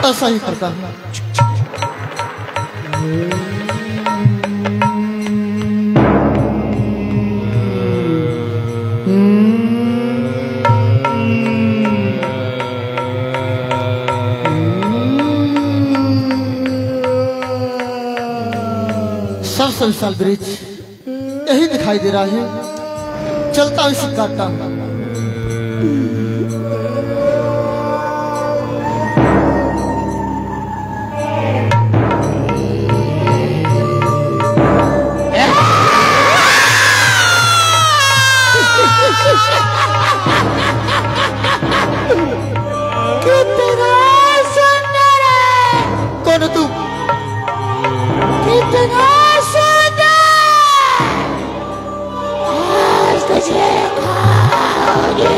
ऐसा ही करता हूँ। सबसे विशाल ब्रिज यही दिखाई दे रहा है। चलता हूँ इसी काटता हूँ। कितना सुंदर है। कौन है तू? कितना सुंदर। आज तुझे खाओगे।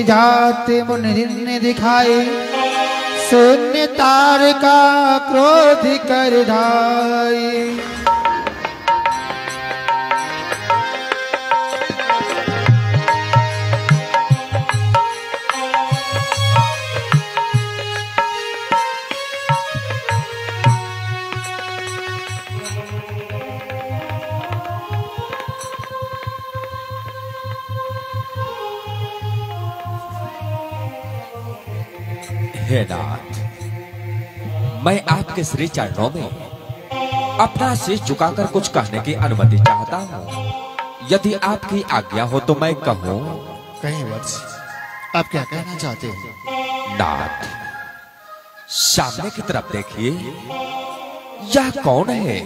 जात मुनि दिखाए, शून्य तार का क्रोध कर ढाए। हे नाथ, मैं आपके श्री चरणों में अपना शीश झुकाकर कुछ कहने की अनुमति चाहता हूँ। यदि आपकी आज्ञा हो तो मैं कहूँ। कहीं वत्स, आप क्या कहना चाहते हैं? नाथ, सामने की तरफ देखिए, यह कौन है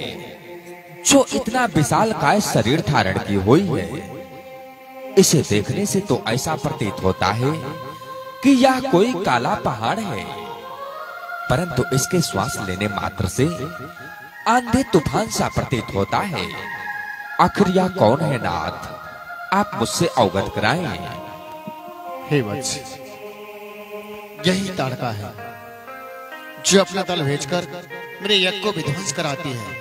जो इतना विशालकाय शरीर धारण की हुई है? इसे देखने से तो ऐसा प्रतीत होता है कि यह कोई काला पहाड़ है, परंतु इसके श्वास लेने मात्र से आंधी तूफान सा प्रतीत होता है। आखिर यह कौन है नाथ, आप मुझसे अवगत कराएं। हे वत्स, यही ताड़का है जो अपना दल भेजकर मेरे यज्ञ को विध्वंस कराती है।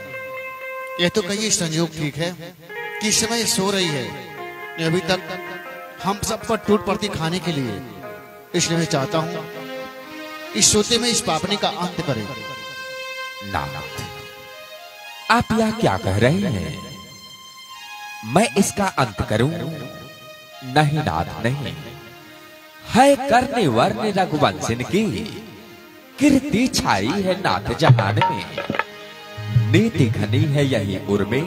यह तो कहीं संयोग ठीक है कि इस समय सो रही है, अभी तक हम सब पर टूट पड़ती खाने के लिए। इसलिए मैं चाहता हूं इस सोते में इस पापनी का अंत करें। नाथ, आप यह क्या कह रहे हैं? मैं इसका अंत करूं? नहीं नाथ, नहीं। है करने वर्ण रघुवंशन की कीर्ति छाई है नाथ जहान में। नीति घनी है यही उर में,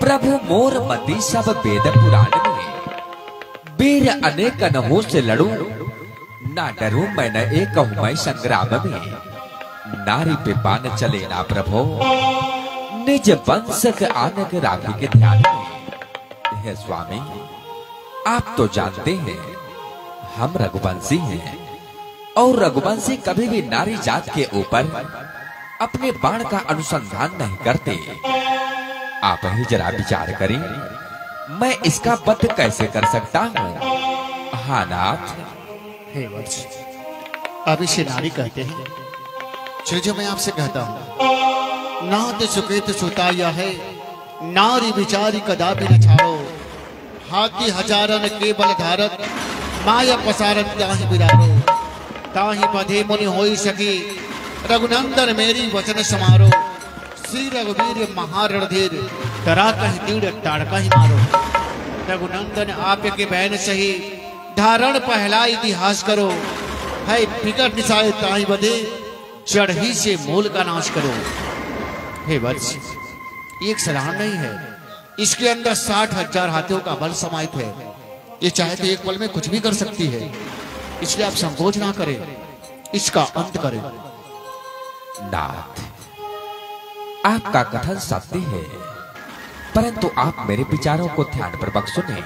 प्रभु मोर मति सब वेद पुराण में। वीर अनेक अनहों से लड़ूं, ना डरूं मैं न एक कहूं मैं संग्राम में। नारी पे बाण चले ना प्रभो, निज वंश के आनक राखी के ध्यान में। हे स्वामी, आप तो जानते हैं हम रघुवंशी हैं, और रघुवंशी कभी भी नारी जात के ऊपर अपने बाण का अनुसंधान नहीं करते। आप ही जरा विचार करें, मैं इसका वध कैसे कर सकता हूँ? हाँ नाथ। हे वत्स, अब इसे नारी कहते हैं। चलिए, जो मैं आपसे कहता हूँ, नाथ सुकेत सुताया है, नारी विचारी कदापि न छाड़ो। हाथी हजारन के बल धारक, माया पसारत ताहि बिरारो। ताहि बधे मुनि होई सकी, रघुनंदन मेरी वचन समारो। श्री रघुवीर महारणधीर, डरा कहि तीर ताड़का ही मारो। रघुनंदन आपके बहन सही, धारण पहला इतिहास करो। है फिकर निशाए ताहि बधे, चढ़ी से मूल का नाश करो। हे वत्स, एक साधारण नहीं है, इसके अंदर 60,000 हाथियों का बल समाहित है। ये चाहे तो एक पल में कुछ भी कर सकती है, इसलिए आप संकोच ना करें, इसका अंत करें। नाथ, आपका कथन सत्य है, परंतु आप मेरे विचारों को ध्यानपूर्वक सुने।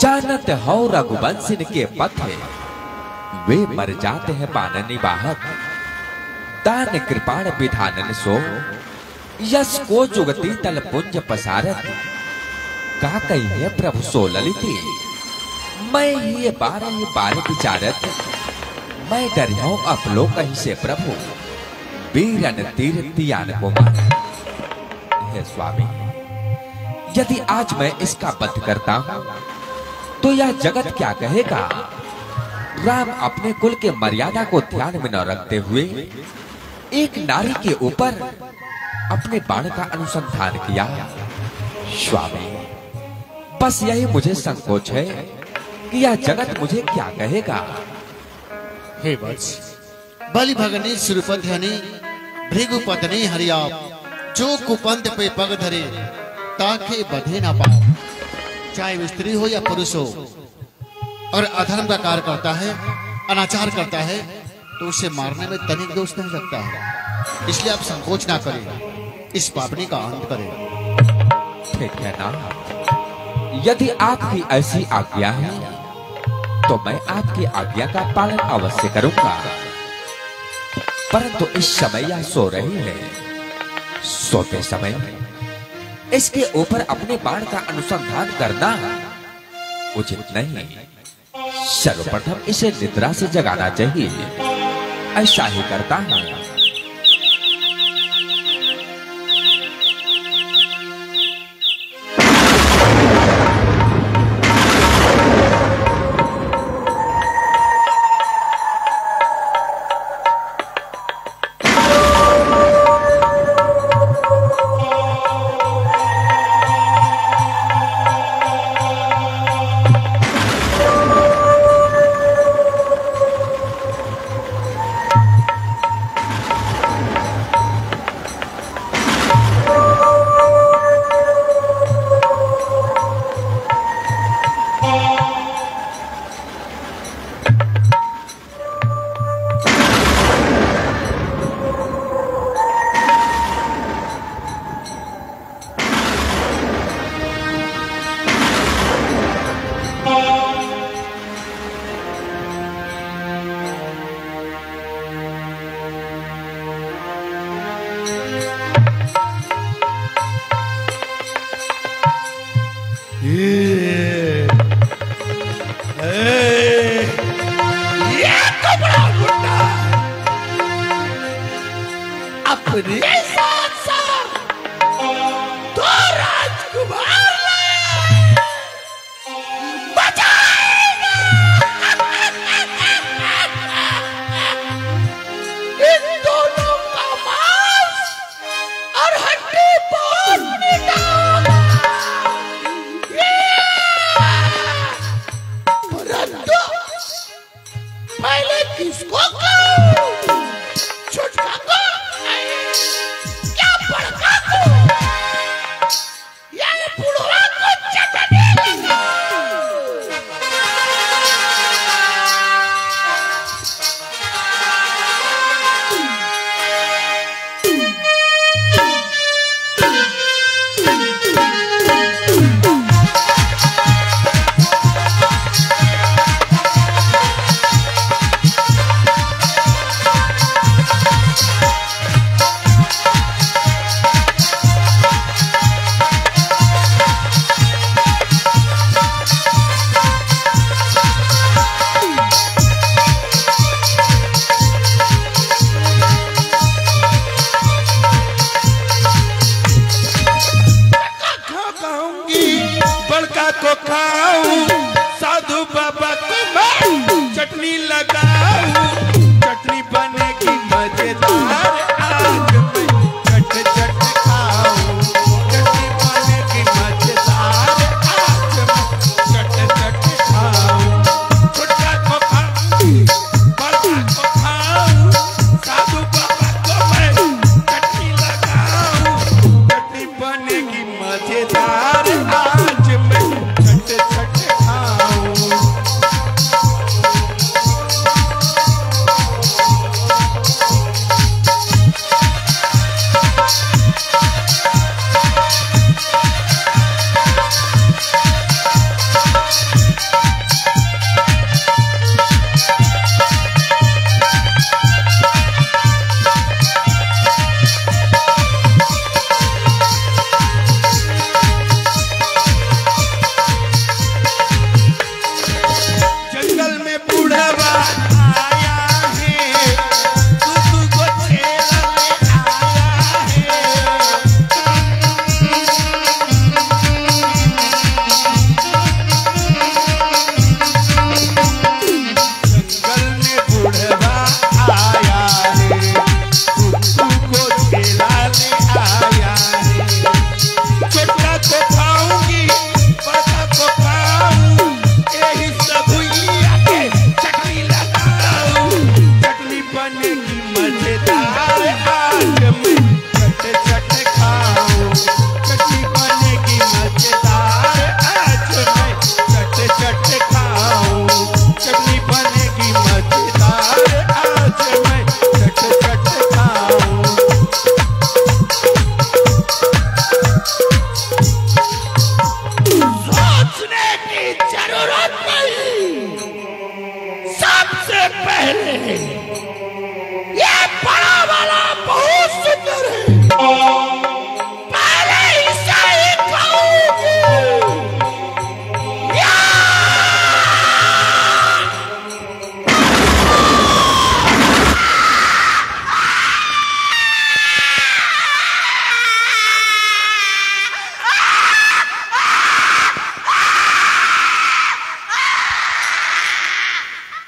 जानत हो रघुवंशन के पथ, वे मर जाते हैं बाननी बाहक। दान कृपाण विधानन सो, यश को जुगती तल पुंज पसारत। का कही है प्रभु सो ललिते, मैं ये बार विचारत। मैं डरियो अपलो कहीं से प्रभु, वीरन तीर तियान को मार। हे स्वामी, यदि आज मैं इसका वध करता हूं तो यह जगत क्या कहेगा? राम अपने कुल के मर्यादा को ध्यान में न रखते हुए एक नारी के ऊपर अपने बाण का अनुसंधान किया। स्वामी, बस यही मुझे संकोच है कि यह जगत मुझे क्या कहेगा। हे वत्स, बलि भगनी सुरपधनी, भृगुपत्नी हरियाप। जो कुपंथ पे पग धरे, ताके बधे ना पाओ। चाहे वो स्त्री हो या पुरुष हो, और अधर्म का कार्य करता है, अनाचार करता है, तो उसे मारने में तनिक दोष नहीं लगता है। इसलिए आप संकोच ना करें, इस पापनी का अंत करें। ठीक है ना, यदि आपकी ऐसी आज्ञा है तो मैं आपकी आज्ञा का पालन अवश्य करूंगा। परंतु इस समय यह सो रही है, सोते समय इसके ऊपर अपने बाण का अनुसंधान करना उचित नहीं। सर्वप्रथम इसे निद्रा से जगाना चाहिए। ऐसा ही करता हूं। अपने साथ साथ दो राजकुमार बचाएगा। इन दोनों का मांस और हड्डी बहुत मिटाऊंगा। परंतु पहले किसको कहूं? छुटका को क्या बड़का को या बुढ़वा को चटने लगा। को खाऊं साधु बाबा को मैं चटनी लगाऊं। चटनी बनेगी मजेदार आज मैं चट चट खाऊं। चटनी बनेगी मजेदार आज मैं चट चट खाऊं। छोटा को खाऊं बड़ा को खाऊं साधु बाबा को मैं चटनी लगाऊं। चटनी बनेगी मजेदार आज मैं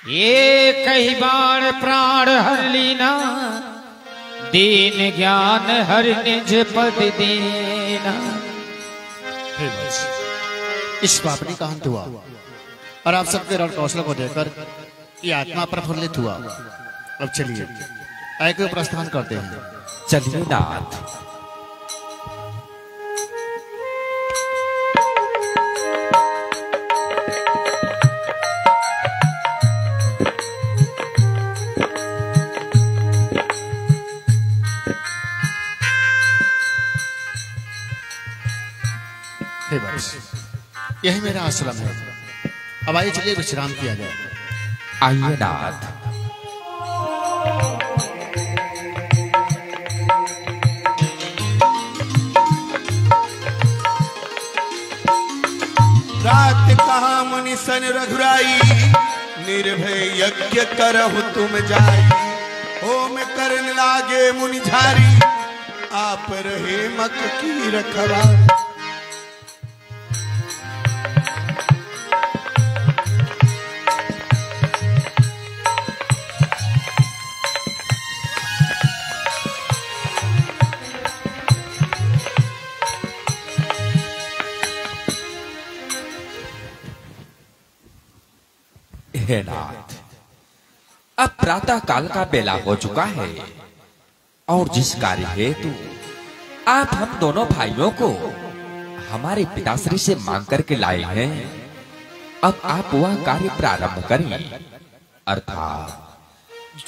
ये कही बाण प्राण हर लीना, दीन ज्ञान हर निज पद देना। इस पापनी का अंत हुआ और आप सबके रण कौशल को देखकर ये आत्मा प्रफुल्लित हुआ। अब चलिए आगे प्रस्थान करते हैं। चलिए नाथ। यही मेरा आश्रम है। अब आइए चलिए विश्राम किया जाए। आइए नाथ। रात कहा मुनि सन रघुराई, निर्भय यज्ञ करहु तुम जाई। होम करन लागे मुनि झारी, आप रहे मक की रखवा। हे नाथ, अब प्रातः काल का बेला हो चुका है और जिस कार्य हेतु आप हम दोनों भाइयों को हमारे पिताश्री से मांग करके लाए हैं, अब आप वह कार्य प्रारंभ करें। अर्थात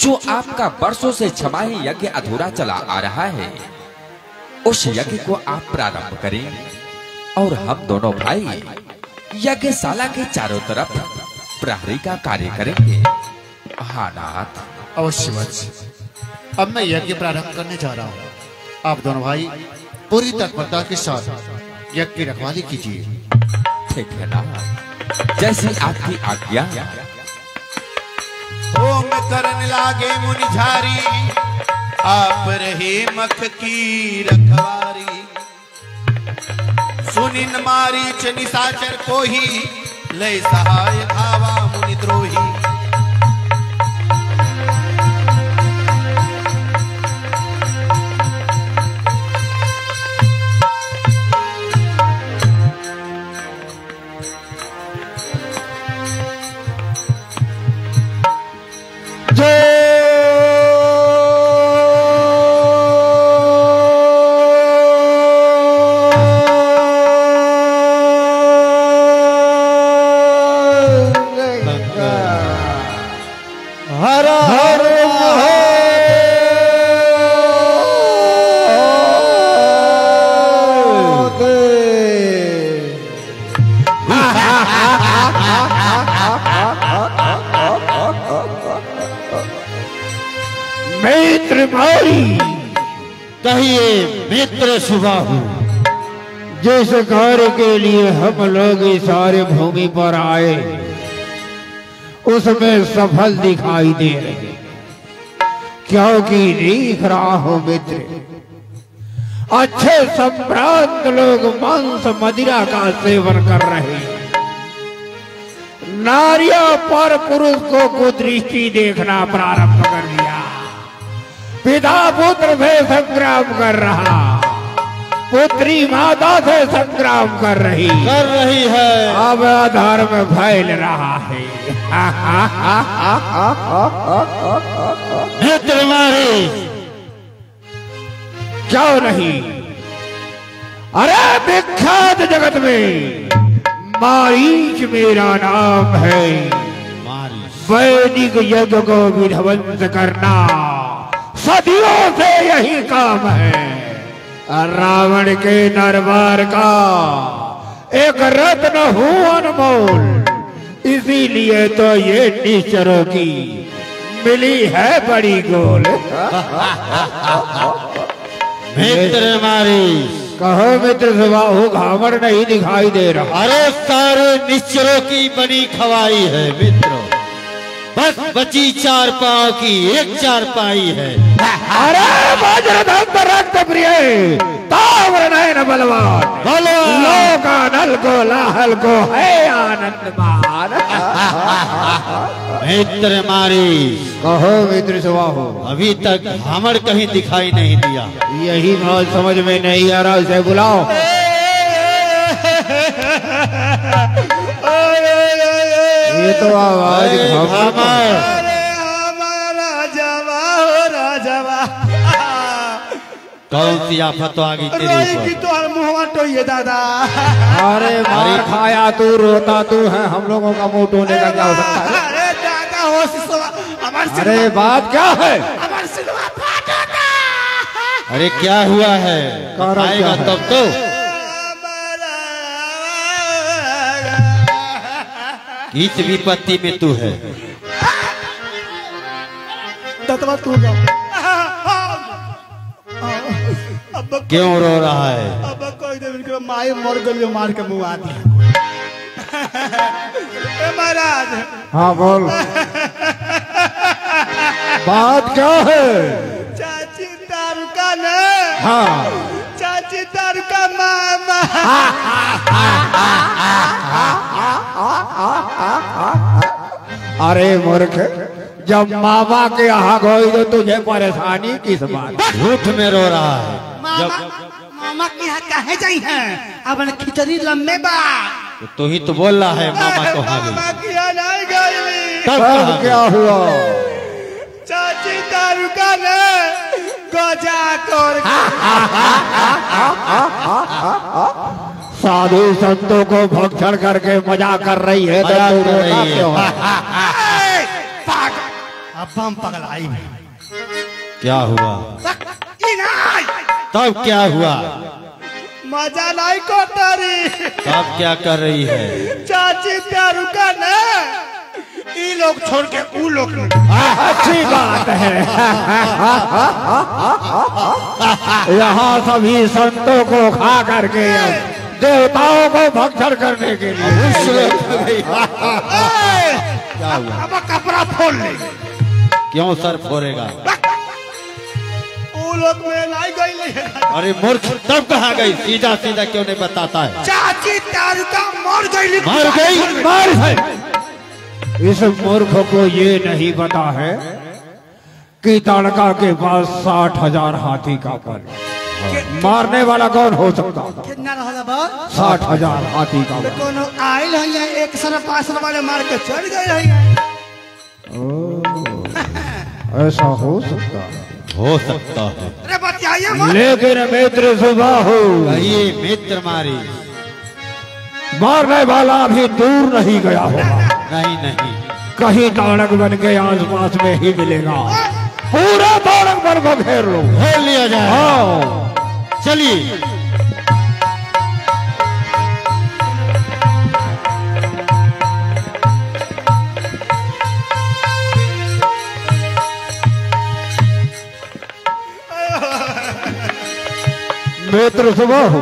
जो आपका वर्षों से छमाही यज्ञ अधूरा चला आ रहा है, उस यज्ञ को आप प्रारंभ करें और हम दोनों भाई यज्ञशाला के चारों तरफ प्रहरी का कार्य करेंगे। हाँ नाथ। अवश्य वत्स, अब मैं यज्ञ प्रारंभ करने जा रहा हूँ। आप दोनों भाई पूरी तत्परता के साथ यज्ञ की रखवाली कीजिए। ठीक है नाथ, जैसी आपकी आज्ञा। होम करन लागे मुनि झारी, आप रहे मख की रखवारी। सुनिन मारीच निशाचर कोही, लय सहाय धावा मुनि द्रोही। कहिए मित्र सुबाहु, जिस कार्य के लिए हम लोग इस सारे भूमि पर आए उसमें सफल दिखाई दे रहे, क्योंकि देख रहा हूं मित्र, अच्छे संभ्रांत लोग मांस मदिरा का सेवन कर रहे हैं। नारियों पर पुरुष को कुदृष्टि देखना प्रारंभ कर दिया। पिता पुत्र से संग्राम कर रहा, पुत्री माता से संग्राम कर रही है, अब आधार में फैल रहा है। मित्र मारे क्यों नहीं? अरे विख्यात जगत में मारीच मेरा नाम है। वैदिक यज्ञ को विध्वंस करना सदियों से यही काम है। रावण के दरबार का एक रत्न हूँ अनमोल, इसीलिए तो ये निश्चरों की मिली है बड़ी गोल। मित्र मारी कहो मित्र सुबाहु, घावर नहीं दिखाई दे रहा। अरे सारे निश्चरों की बनी खवाई है मित्रों, बस बची चार पांव की एक चारपाई है। अरे वज्रदंत रक्त प्रिय तावर नयन बलवान, लोक अनल को लाहल को है आनंद मान। मित्र मारी, कहो मित्र सुबाहु। अभी तक हमर कहीं दिखाई नहीं दिया। यही बात समझ में नहीं आ रहा, उसे बुलाओ। ये तो आवाज कौन सी आफत आ गई तेरे ऊपर? तो मुहवा टोइए दादा। अरे मार खाया तू, रोता तू है, हम लोगों का मुंह टोने का क्या हो सकता है? अरे दादा हो सिसवा, अरे बात क्या है? हमारे सिलवा फाटा था। अरे क्या हुआ है? कारण क्या आएगा है? तब तो। किस विपत्ति में तू है? तत्वा तू जाओ। अब क्यों रो रहा है? अब कोई देव के माए मर गलियो, मार के मुंह आ दिया। ए महाराज। हाँ बोल। बात क्या है? चाची दारू का न। हाँ चाची दारू का मामा। अरे मूर्ख, जब मामा के यहाँ गई तो तुझे परेशानी किस बात? झूठ में रो रहा है। मामा के यहाँ काहे जाई हैं? अब खिचड़ी लम्बे बा। तो तू ही तो बोल रहा है मामा को हाँ मामा के यहाँ नहीं गई। तब तब कहाँ क्या हुआ? चाची दारू का न गजा कर। साधु संतों को भक्षण करके मजा कर रही है, तो मजाक तू कर रोता रही है। क्यों है? अब हम पगलाई। क्या हुआ? तब क्या हुआ? मजा नहीं को तारी। तब क्या कर रही है? चाची दारू का न ई लोग छोड़ के ऊ लोग। अच्छी बात है। यहाँ सभी संतों को खा करके देवताओं को भक्षण करने के लिए। क्या हुआ? अब कपड़ा फोड़ ले। क्यों सर फोड़ेगा? ऊ लोग में नहीं गई। अरे मूर्ख, तब कहाँ गई? सीधा सीधा क्यों नहीं बताता है? चाची दारू का मर गई। मर गई? मार है। इस मूर्ख को ये नहीं पता है कि ताड़का के पास 60,000 हाथी का बल। मारने वाला कौन हो सकता? कितना रहला बा? 60,000 हाथी का बल। कोनो आइल है या एक सर पास वाले मार के चढ़ गए है। ऐसा हो सकता है। हो सकता है। अरे बताइए मत। लेकिन मित्र सुबाहु, कहिए मित्र मारी। मारने वाला अभी दूर नहीं गया होगा, नहीं नहीं, कहीं ताड़क बन के आसपास में ही मिलेगा। पूरा ताड़क बन को घेर लो। घेर लिया जाए। हाँ चलिए। मित्र सुबाहु,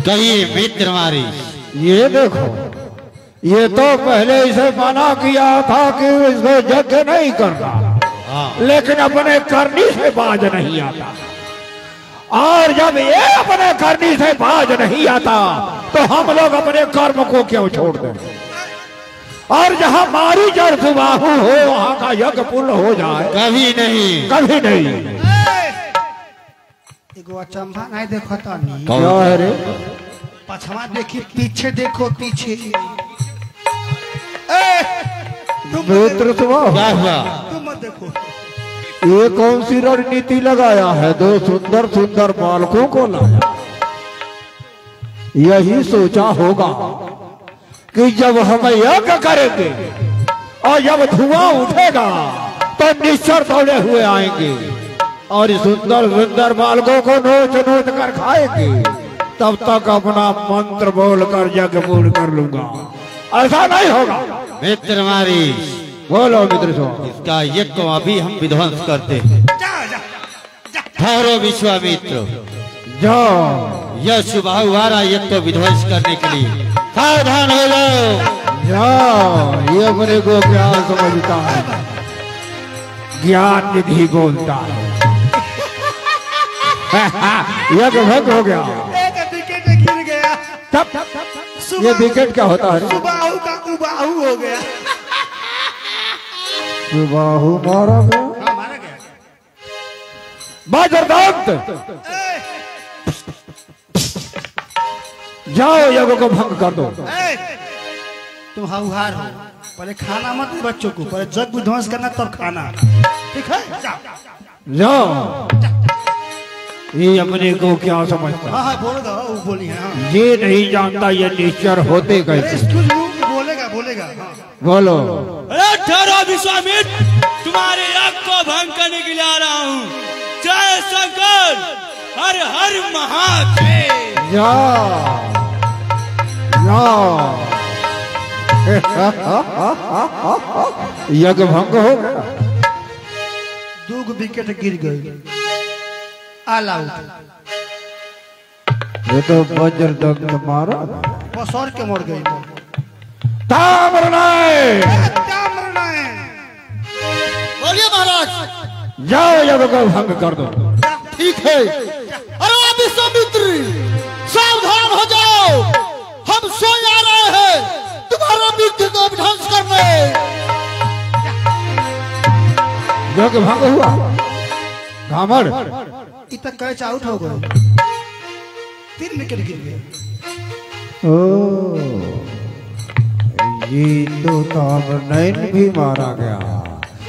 कहिए मित्र मारी। ये देखो, ये तो पहले इसे मना किया था कि इसको यज्ञ नहीं करना, हाँ। लेकिन अपने करनी से बाज नहीं आता। और जब ये अपने करनी से बाज नहीं आता तो हम लोग अपने कर्म को क्यों छोड़ दें? और जहाँ मारी जड़ सुबाहु हो वहाँ का यज्ञ पूर्ण हो जाए? कभी नहीं, कभी नहीं। एगो अचंभा नहीं देखो तो नहीं। क्या है रे? पछवा देखी, पीछे देखो पीछे। मित्र सुबाहु, क्या हुआ? तुम मत देखो। ये कौन सी रणनीति लगाया है? दो सुंदर सुंदर बालकों को लाया। यही सोचा होगा कि जब हम यज्ञ करेंगे और जब धुआं उठेगा तो निश्चर दौड़े हुए आएंगे और सुंदर सुंदर बालकों को नोच नोच कर खाएंगे। तब तक अपना मंत्र बोलकर यज्ञ पूर्ण कर लूंगा। ऐसा नहीं होगा। मित्र मारी, बोलो मित्र सुबाहु। इसका यज्ञ को अभी हम विध्वंस करते हैं। ठहरो विश्वामित्र, जाओ यह सुबाहु आ रहा यज्ञ को विध्वंस करने के लिए। सावधान हो जाओ। जाओ, ये अपने को क्या समझता है? ज्ञान निधि बोलता है। यज्ञ भंग हो गया। एक विकेट गिर गया। तब ये विकेट क्या होता है? सुबाहु का उबाहु हो गया। सुबाहु मारा गया। हाँ मारा गया। बाजरदंत जाओ यज्ञ को भंग कर दो। तुम हाउहार हो, पहले खाना मत दे बच्चों को, पहले जग विध्वंस करना तब खाना, ठीक है? जाओ। ये अपने को क्या समझता? हाँ हाँ बोलेगा, वो बोली है। हाँ ये नहीं जानता ये निश्चर होते कैसे। बोलेगा बोलेगा। हाँ बोलो। अरे ठहरो विश्वामित्र, तुम्हारे यज्ञ को भंग करने के लिए आ रहा हूँ। जय शंकर, हर हर महादेव। जाओ जाओ। यज्ञ भंग हो गया। 2 विकेट गिर गई, ऑल आउट। ये तो वज्रदंत मारा, पसौर के मर गई। मरना है। क्या मरना है? बोलिए महाराज। जाओ यज्ञ को भंग कर दो। ठीक है। अरे विश्वामित्र, सावधान हो जाओ, हम सो जा रहे हैं तुम्हारा मृत्यु को विध्वंस करने। यज्ञ भंग हुआ। घामड़ इतना कैच आउट हो गए, 3 विकेट गिर गए। ओ ये तो तामरनयन भी मारा गया।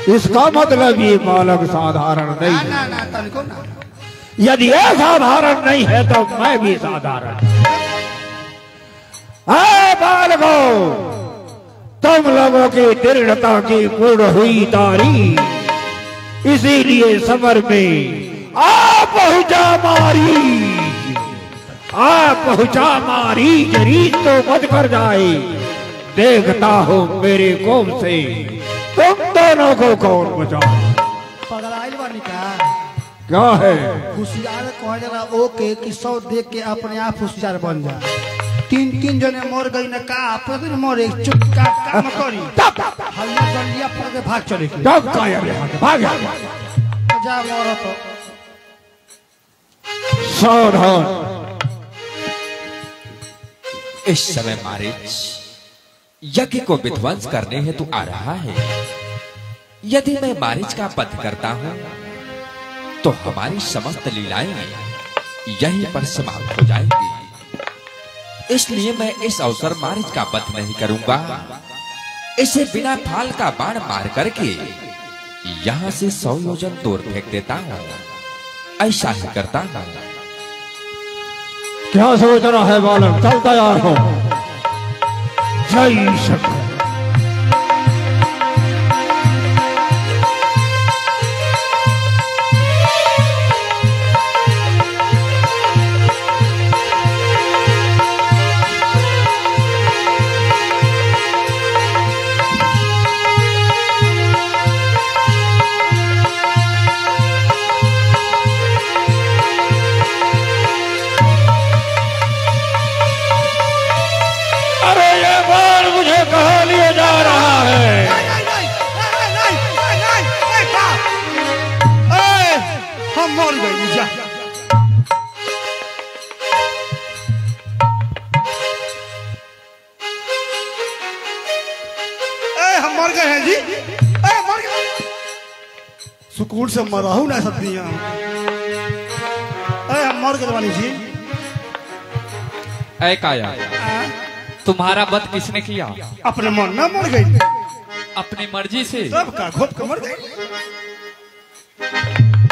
इसका मतलब ये बालक साधारण नहीं है। ना ना तनिको ना। यदि ये साधारण नहीं है तो मैं भी साधारण। बालकों, तुम लोगों की दृढ़ता की पूर्ण हुई तारीफ, इसीलिए समर में आ पहुंचा मारी जरीत तो बच कर जाए। देखता हूँ मेरे कोप से तुम दोनों को कौन बचाओ। पगलाइल बानी का क्या है? होशियार कह जरा ओके कि 100 देख के अपने आप होशियार बन जा। 3 जने मर गई ना का प्रतिदिन मरे, चुप का काम करी। हल्ला गंडिया पर के भाग चले के। तब का यार भाग जा मरो तो। सावधान। इस समय मारीच यज्ञ को विध्वंस करने हेतु आ रहा है। यदि मैं मारीच का वध करता हूं तो हमारी समस्त लीलाएं यहीं पर समाप्त हो जाएंगी। इसलिए मैं इस अवसर मारीच का वध नहीं करूंगा। इसे बिना फाल का बाण मार करके यहां से 100 योजन दूर फेंक देता हूं। ऐसा ही करता हूं। क्या सोच रहा है बालक? चल तैयार हो। जय शंकर। कहाँ लिए जा रहा है? हम मर गए। जा हम मर गए हैं जी। मर गए। सुकून से मराहू ना सकती हम मर गए वाली जी। ऐ काया, तुम्हारा वध किसने किया? अपने मन में मर गई। अपनी मर्जी से? सब का घोप के मर गई।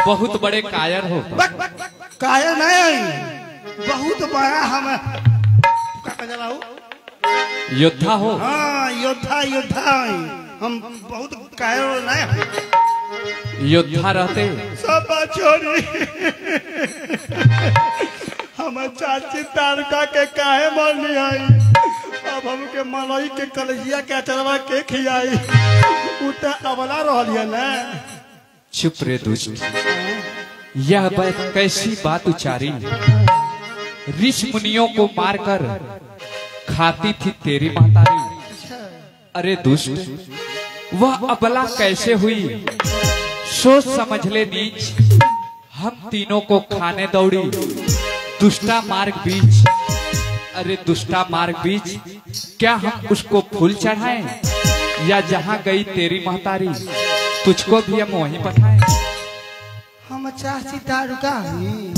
बहुत बड़े कायर हो। कायर नहीं, बहुत बड़ा हम योद्धा हो। हाँ योद्धा योद्धा हम बहुत कायर नहीं। योद्धा रहते सब छोड़ी हम चाची तारका के काहे मरनी आई। अब हमके मलई के कलजिया के अचरवा के खियाई। उता अबला रहलिए ना। चुप रे दुष्ट, यह बात कैसी बात उचारी? ऋषि मुनियों को मारकर खाती थी तेरी महतारी। अरे दुष्ट, वह अबला कैसे हुई? सोच समझ ले नीच। हम तीनों को खाने दौड़ी दुष्टा मार्ग बीच। अरे दुष्टा मार्ग बीच, क्या हम उसको फूल चढ़ाएं या जहां गई तेरी महतारी तुझको भी हम वहीं पठाए। हम चाची दारुका हई,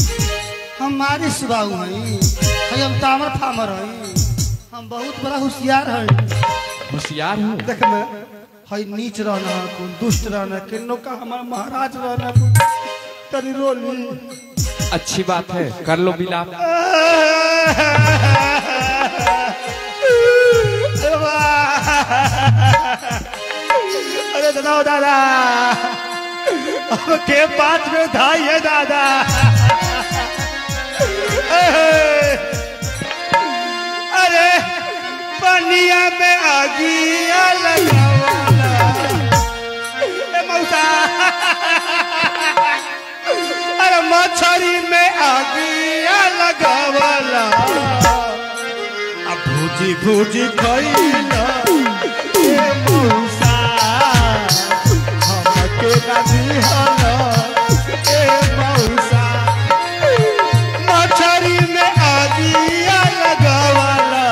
हम मारे सुबाऊ हई, हम तामर फामर हई, हम बहुत बड़ा होशियार हई। होशियार हो। देख मैं हई नीच रहना को दुष्ट रहना किन्नो का हमारा महाराज रहना तनी रोली। अच्छी बात है, कर लो बिलाप। अरे दादा दादा के पास में धाई है दादा। अरे पनिया में आगिया लगावाला ए मौसा। अरे मछरी में आगिया लगावाला अब भूजी भूजी खइला ए मौसा हमके ना दिहला ए मौसा। मछरी में आगिया लगावाला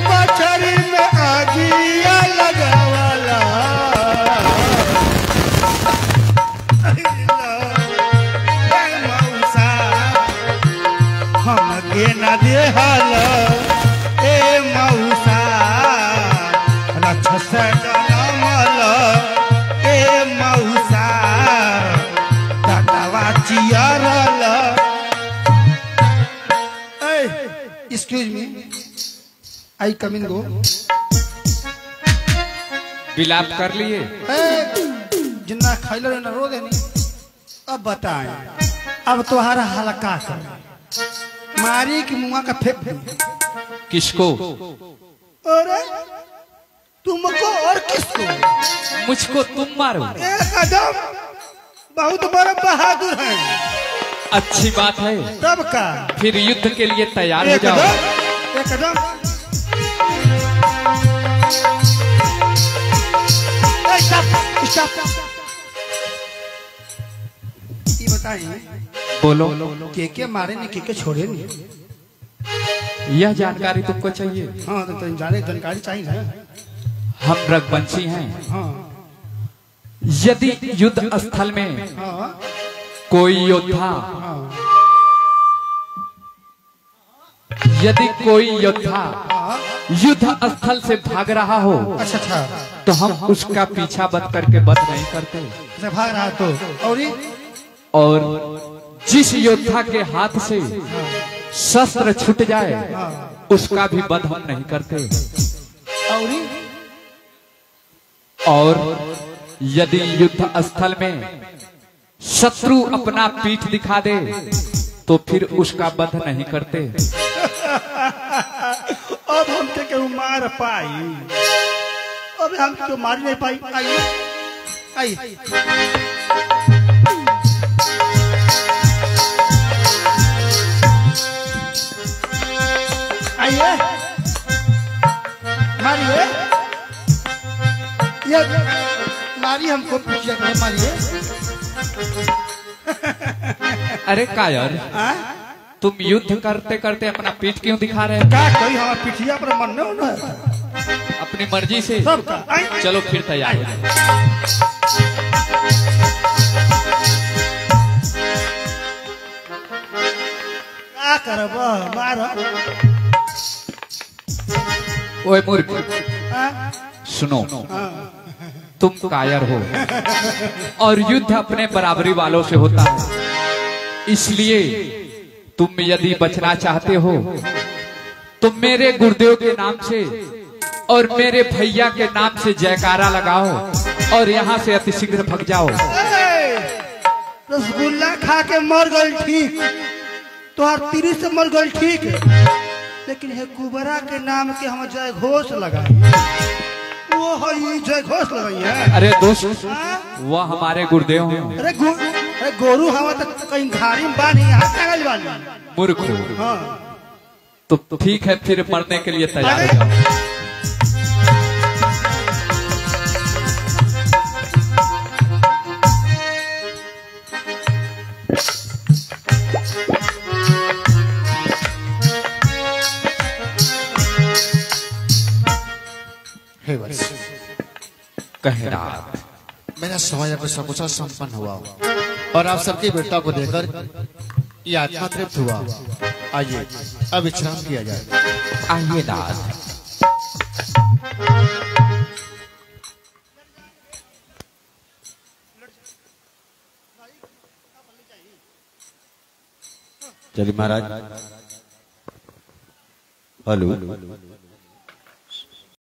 मछरी में आगिया लगावाला ए मौसा हमके ना दिहला ए मौसा। राक्षस जनमल ए मौसा दादावा चियरल। एक्सक्यूज मी आई कम इन गो। बिलाप कर लिए। जिन्ना खैलो ना रो देनी। अब बताएं अब तुम्हारा हल्का कर मारी की मुआ का फेंक दे। किसको? अरे तुमको और किसको? मुझको तुम मारो। एक कदम बहुत बड़ा बहादुर है। अच्छी बात है, तब का फिर युद्ध के लिए तैयार हो जाओ। एक कदम स्टॉप। ये बताइए बोलो। के मारे नहीं के छोड़े नहीं? यह जानकारी तुमको चाहिए? हाँ तो जाने जानकारी चाहिए ना। हम रघुवंशी हैं। हाँ यदि युद्ध स्थल में हाँ कोई योद्धा हाँ यदि कोई योद्धा हाँ। युद्ध स्थल से भाग रहा हो अच्छा तो हम उसका पीछा बंद करके वध नहीं करते। अच्छा भाग रहा तो और जिस योद्धा के हाथ से शस्त्र छूट जाए उसका भी वध हम नहीं करते। और यदि युद्ध स्थल में शत्रु अपना पीठ दिखा दे तो फिर उसका वध नहीं करते। अब हम क्यों मार पाई? अब हम तो मार नहीं पाई। आइए आइए आइए मारिए। ये मारिए हमको पूछिए मारिए। अरे कायर, तुम युद्ध करते करते अपना पीठ क्यों दिखा रहे हो? क्या कोई हमारा पिठिया पर मरने होना है? अपनी मर्जी से। चलो फिर तैयार हो जाओ। क्या करब मार। ओए मूर्ख, सुनो, तुम कायर हो और युद्ध अपने बराबरी वालों से होता है। इसलिए तुम यदि बचना चाहते हो तो मेरे गुरुदेव के नाम से और मेरे भैया के नाम से जयकारा लगाओ और यहाँ से अतिशीघ्र भाग जाओ। रसगुल्ला खा के मर गई ठीक, तो 30 से मर गई ठीक, लेकिन हे कुबरा के नाम के हम जय घोष लगाई। वो है जय घोष लगाई है। अरे दोस्त, वह हमारे गुरुदेव हैं। अरे गोरू हवा तक कहीं घारी में बानी यहाँ कागज बानी। मूर्ख। हाँ तो ठीक है, फिर मरने के लिए तैयार हो जाओ। कहे नाथ। मेरा स्वाय को सकुशल संपन्न हुआ और आप सबकी वीरता को देखकर ये आत्मा तृप्त हुआ। आइए अब विश्राम किया जाए। आइए नाथ। चलिए महाराज। हेलो।